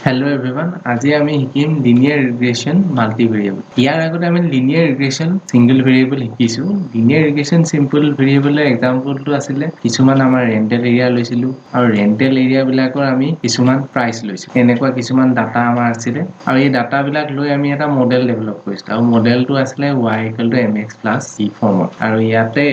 Hello everyone. আজি আমি শিকিম linear regression multivariable. ইয়াৰ আগতে আমি linear regression single variable শিকিছো. linear regression simple variable এক্সাম্পলটো আছিলে কিছুমান আমাৰ rental area লৈছিলো আৰু rental area বিলাকৰ আমি কিছুমান price লৈছিলো। এনেকুৱা কিছুমান ডাটা আমাৰ আছিলে আৰু এই ডাটা বিলাক লৈ আমি এটা মডেল ডেভেলপ কৰিছিলো আৰু মডেলটো আছিলে y = mx + c ফৰ্মত আৰু ইয়াতে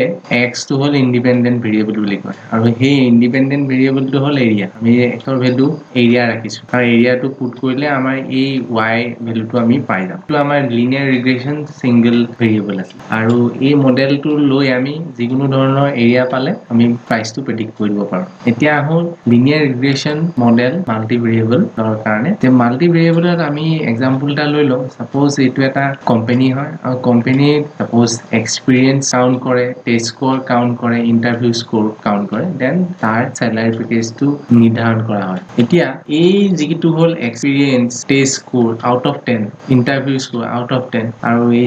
x টো হ'ল ইন্ডিপেন্ডেন্ট ভেৰিয়েবল বুলি কয় আৰু সেই ইন্ডিপেন্ডেন্ট ভেৰিয়েবলটো হ'ল এৰিয়া। আমি x ৰ ভ্যালু এৰিয়া ৰাখিছো আৰু এৰিয়াটো পুট কৰিলে আমাৰ এই y ভ্যালুটো আমি পাই যাম। তো আমাৰ লিনিয়াৰ ৰিগ্ৰেশ্যন সিঙ্গল ভেৰিয়েবল আছে আৰু এই মডেলটো লৈ আমি যিকোনো ধৰণৰ এৰিয়া পালে আমি প্ৰাইচটো প্ৰেডিক্ট কৰিব পাৰো। এতিয়া আহো লিনিয়াৰ ৰিগ্ৰেশ্যন মডেল মাল্টিভেৰিয়েবল কাৰণে। যে মাল্টিভেৰিয়েবলত আমি এক্সাম্পল এটা লৈ লওঁ। সাপোজ এইটো এটা কোম্পানী হয় আৰু কোম্পানীত সাপোজ এক্সপিৰিয়েন্স কাউন্ট কৰে, টেষ্ট স্কোৰ কাউন্ট কৰে, ইন্টাৰভিউ স্কোৰ কাউন্ট কৰে, দেন তাৰ স্যালাৰি পেকেজটো নিৰ্ধাৰণ কৰা হয়। এতিয়া এই যিটো হ'ল experience, test score out of 10, interview score out of 10 আৰু এই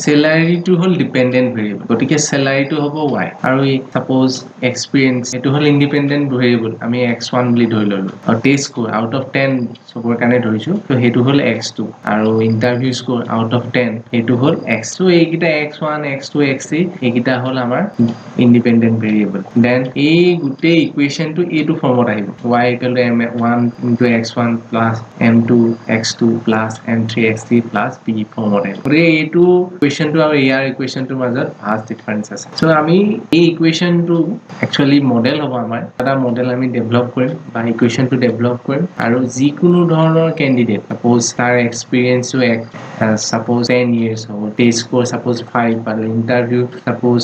চেলাৰীটো হ'ল ডিপেন্ডেন্ট ভেৰিয়েবল। গতিকে চেলাৰীটো হ'ব y আৰু এই সাপোজ এক্সপিৰিয়েন্স এইটো হ'ল ইন্ডিপেন্ডেন্ট ভেৰিয়েবল। আমি x1 বুলি ধৰি ললো আৰু টেষ্ট স্কোৰ আউট অফ 10 সবৰ কাৰণে ধৰিছো তো সেইটো হ'ল x2 আৰু ইন্টাৰভিউ স্কোৰ আউট অফ 10 সেইটো হ'ল x। তো এইকেইটা x1 x2 x3 এইকেইটা হ'ল আমাৰ ইন্ডিপেন্ডেন্ট ভেৰিয়েবল। দেন এই গোটেই ইকুৱেশ্যনটো এইটো ফৰ্মত আহিব y = m1 * x1 + m2 x2 + m3 x3 + b ফৰ্মত আহিব। গতিকে এইটো ইকুৱেশ্যনটো আৰু ইয়াৰ ইকুৱেশ্যনটোৰ মাজত ভাষ্ট ডিফাৰেন্স আছে। সো আমি এই ইকুৱেশ্যনটো একচুয়ালি মডেল হ'ব আমাৰ এটা মডেল আমি ডেভেলপ কৰিম বা ইকুৱেশ্যনটো ডেভেলপ কৰিম আৰু যিকোনো ধৰণৰ কেণ্ডিডেট সাপোজ তাৰ এক্সপিৰিয়েন্সটো সাপোজ 10 years হ'ব, টেষ্ট স্কোৰ সাপোজ 5 পালে, ইন্টাৰভিউ সাপোজ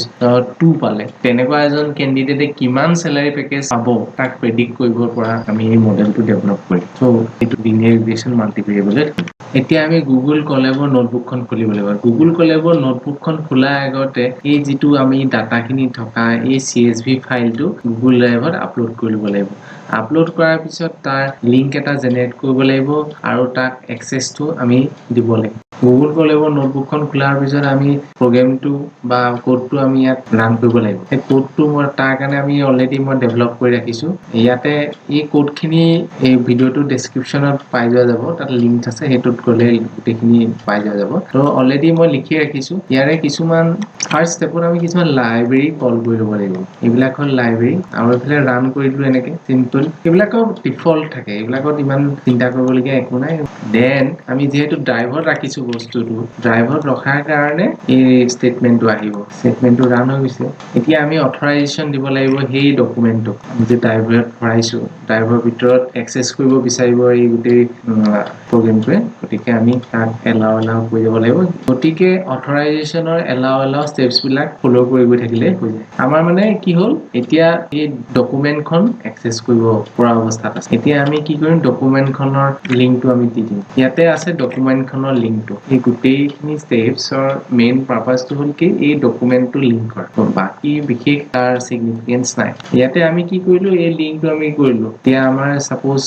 2 পালে, তেনেকুৱা এজন কেণ্ডিডেটে কিমান স্যালাৰি পেকেজ পাব তাক প্ৰেডিক্ট কৰিব পৰা আমি এই মডেলটো ডেভেলপ কৰিম। সো এইটো লিনিয়াৰ ৰিগ্ৰেশ্যন মাল্টিভেৰিয়েবলত। এতিয়া আমি গুগল কলেবৰ নোটবুকখন খুলিব লাগিব। গুগল কলেবৰ নোটবুকখন খোলাৰ আগতে এই যিটো আমি ডাটাখিনি থকা এই CSV ফাইলটো গুগল ড্ৰাইভত আপলোড কৰিব লাগিব। আপলোড কৰাৰ পিছত তাৰ লিংক এটা জেনেৰেট কৰিব লাগিব আৰু তাক এক্সেছটো আমি দিব লাগিব। গুগল কলেবৰ নোটবুকখন খোলাৰ পিছত আমি প্ৰগ্ৰামটো বা কোডটো আমি ইয়াত ৰান কৰিব লাগিব। সেই কোডটো তাৰ কাৰণে আমি অলৰেডি ডেভেলপ কৰি ৰাখিছো। ইয়াতে এই কোডখিনি এই ভিডিঅ'টোৰ ডেছক্ৰিপশ্যনত পাই যোৱা যাব, তাত লিংক আছে, সেইটোত গ'লে গোটেইখিনি পাই যোৱা যাব। তো অলৰেডি মই লিখি ৰাখিছো। ইয়াৰে কিছুমান ফাৰ্ষ্ট ষ্টেপত আমি কিছুমান লাইব্ৰেৰী কল কৰি ল'ব লাগিব। এইবিলাক হ'ল লাইব্ৰেৰী আৰু এইফালে ৰান কৰি দিলো এনেকে চিম্পল। এইবিলাকৰ ডিফল্ট থাকে, এইবিলাকত ইমান চিন্তা কৰিবলগীয়া একো নাই। দেন আমি যিহেতু ড্ৰাইভত ৰাখিছো বস্তুটো, ড্ৰাইভত ৰখাৰ কাৰণে এই ষ্টেটমেন্টটো আহিব। ষ্টেটমেন্টটো ৰান হৈ গৈছে। এতিয়া আমি অথৰাইজেশ্যন দিব লাগিব সেই ডকুমেন্টটো আমি যে ড্ৰাইভত ভৰাইছো। ড্ৰাইভৰ ভিতৰত এক্সেছ কৰিব বিচাৰিব এই গোটেই প্ৰগ্ৰামটোৱে। গতিকে আমি তাক এলাও কৰি যাব লাগিব। গতিকে অথৰাইজেশ্যনৰ এলাও ষ্টেপছবিলাক ফলো কৰি গৈ থাকিলে হৈ যায়। আমাৰ কি হ'ল এতিয়া এই ডকুমেন্টখন এক্সেছ কৰিব পৰা অৱস্থাত আছে। এতিয়া আমি কি কৰিম, ডকুমেন্টখনৰ লিংকটো আমি দি দিম। ইয়াতে আছে ডকুমেন্টখনৰ লিংকটো। এই গোটেইখিনি ষ্টেপছৰ মেইন পাৰপাছটো হ'ল কি এই ডকুমেন্টটো লিংক কৰা। বাকী বিশেষ তাৰ চিগনিফিকেন্স নাই। ইয়াতে আমি কি কৰিলো, এই লিংকটো আমি কৰিলো। এতিয়া আমাৰ সাপোজ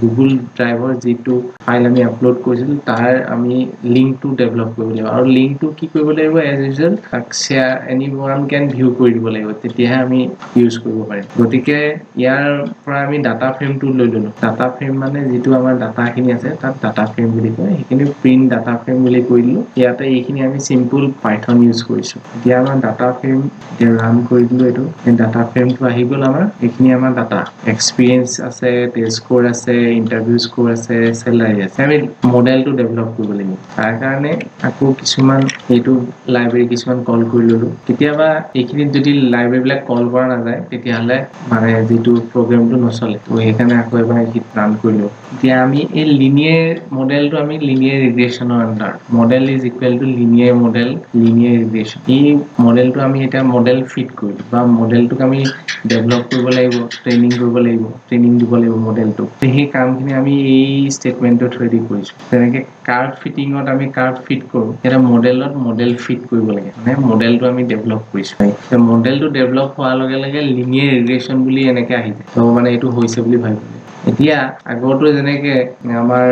গুগল ড্ৰাইভৰ যিটো ফাইল আমি আপলোড কৰিছিলো তাৰ আমি লিংকটো ডেভেলপ কৰিব লাগিব আৰু লিংকটো কি কৰিব লাগিব, এজ ইউজুৱেল শ্বেয়াৰ এনিওৱান কেন ভিউ কৰি দিব লাগিব। তেতিয়াহে আমি ইউজ কৰিব পাৰিম। গতিকে ইয়াৰ পৰা আমি ডাটা ফ্ৰেমটো লৈ ললো। ডাটা ফ্ৰেম যিটো আমাৰ ডাটাখিনি আছে তাত ডাটা ফ্ৰেম বুলি কয়। সেইখিনি প্ৰিন্ট ডাটা ফ্ৰেম বুলি কৈ দিলো। ইয়াতে এইখিনি আমি চিম্পল পাইথন ইউজ কৰিছো। এতিয়া আমাৰ ডাটা ফ্ৰেম এতিয়া ৰান কৰি দিলো। এইটো ডাটা ফ্ৰেমটো আহি গ'ল আমাৰ। এইখিনি আমাৰ ডাটা এক্সপিৰিয়েন্স আছে, টেষ্ট স্কোৰ আছে, ইন্টাৰভিউ স্কোৰ আছে, চেলাৰী আছে। আমি মডেলটো ডেভেলপ কৰিব লাগিব। তাৰ কাৰণে আকৌ কিছুমান এইটো লাইব্ৰেৰী কিছুমান কল কৰি ললো। কেতিয়াবা এইখিনিত যদি লাইব্ৰেৰীবিলাক কল কৰা নাযায় তেতিয়াহ'লে যিটো প্ৰগ্ৰামটো নচলে। তো সেইকাৰণে আকৌ এবাৰ এইখিনিত ৰান কৰিলো। এতিয়া আমি এই লিনিয়াৰ মডেলটো আমি লিনিয়াৰ ৰিগ্ৰেশ্যনৰ under model is equal to linear model linear regression. এই মডেলটো আমি এতিয়া মডেল ফিট কৰিলো বা মডেলটোক আমি ডেভেলপ কৰিব লাগিব, ট্ৰেইনিং কৰিব লাগিব, ট্ৰেইনিং দিব লাগিব মডেলটোক। সেই কামখিনি আমি এই ষ্টেটমেন্টৰ থ্ৰুৱেদি কৰিছো। তেনেকে কাৰ্ভ ফিটিঙত আমি কাৰ্ভ ফিট কৰো। এটা মডেলত মডেল ফিট কৰিব লাগে, মডেলটো আমি ডেভেলপ কৰিছো। মডেলটো ডেভেলপ হোৱাৰ লগে লগে লিনিয়াৰ ৰিগ্ৰেশ্যন বুলি এনেকে আহি যায়। তো এইটো হৈছে বুলি ভাবিব। এতিয়া আগৰটো যেনেকে আমাৰ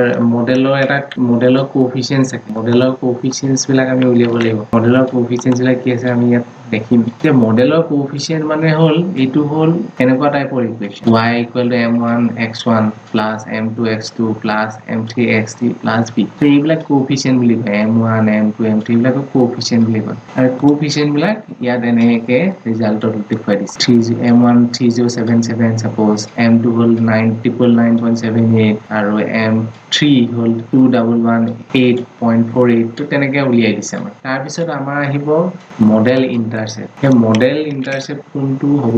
মডেলৰ কোএফিচিয়েন্স থাকে, মডেলৰ কোএফিচিয়েন্স বিলাক আমি উলিয়াব লাগিব। মডেলৰ কোএফিচিয়েন্স বিলাক কি আছে আমি ইয়াত দেখিম যে মডেলৰ কোএফিচিয়েন্ট মানে হ'ল এইটো হ'ল এনেকুৱা টাইপৰ equation y = m1 x1 plus m2 x2 plus m3 x3 plus b এইবিলাক কোএফিচিয়েন্ট বুলি কয় m1 m2 m3 এইবিলাকক কোএফিচিয়েন্ট বুলি কয় আৰু কোএফিচিয়েন্ট বিলাক ইয়াত এনেকে ৰিজাল্টত দেখুৱাই দিছে m1 3077 suppose m2 হ'ল 9999.78 আৰু m3 হ'ল 2118.48 তো তেনেকে উলিয়াই দিছে আমাৰ তাৰপিছত আমাৰ আহিব মডেল ইন্টাৰসেপ্ট এই মডেল ইন্টাৰসেপ্ট কোনটো হ'ব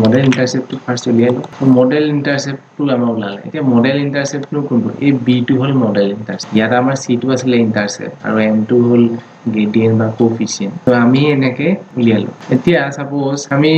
মডেল ইন্টাৰসেপ্টটো ফাৰ্স্ট উলিয়াই লওঁ মডেল ইন্টাৰসেপ্টটো আমাৰ ওলালে এতিয়া মডেল ইন্টাৰসেপ্টটো কোনটো এই b টো হ'ল মডেল ইন্টাৰসেপ্ট ইয়াত আমাৰ c টো আছিলে ইন্টাৰসেপ্ট আৰু m টো হ'ল gradient বা কোএফিচিয়েন্ট তো আমি এনেকে উলিয়ালো এতিয়া সাপোজ আমি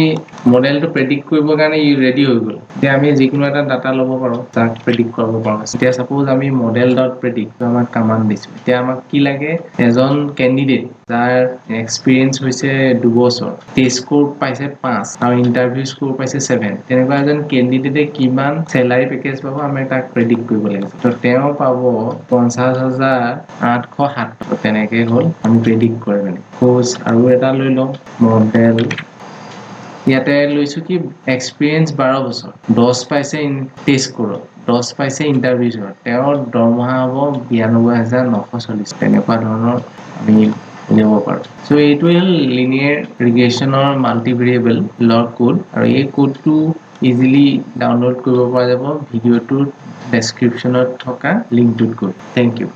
মডেলটো প্ৰেডিক্ট কৰিব কাৰণে ৰেডি হৈ গ'ল এতিয়া আমি যিকোনো এটা ডাটা ল'ব পাৰো তাক প্ৰেডিক্ট কৰিব পাৰো এতিয়া সাপোজ আমি model.predict তো আমাক কমান্ড দিছো এতিয়া আমাক কি লাগে এজন ক্যান্ডিডেট যাৰ এক্সপেৰিয়েন্স হৈছে 2 বছৰ টেষ্ট স্কোৰ পাইছে 5 আৰু ইন্টাৰভিউ স্কোৰ পাইছে 7 তেনেকুৱা এজন ক্যান্ডিডেটে কিমান স্যালাৰি পেকেজ পাব আমি তাক প্ৰেডিক্ট কৰিব লাগিব তো তেওঁ পাব 50807 তেনেকে হ'ল আমি প্ৰেডিক্ট কৰিম কোজ আৰু এটা লৈ লওঁ মডেল ইয়াতে লৈছো কি এক্সপেৰিয়েন্স 12 বছৰ 10 পাইছে টেষ্ট স্কোৰত 10 পাইছে ইন্টাৰভিউত তেওঁৰ দৰমহা হ'ব 92940 তেনেকুৱা ধৰণৰ আমি লিখিব পাৰো সো এইটো হ'ল লিনিয়াৰ ৰিগ্ৰেশ্যনৰ মাল্টিভেৰিয়েবল লৰ কোড আৰু এই কোডটো ইজিলি ডাউনলোড কৰিব পৰা যাব ভিডিঅ'টোৰ ডেসক্ৰিপচনত থকা লিংকটোত গৈ থ্যাংক ইউ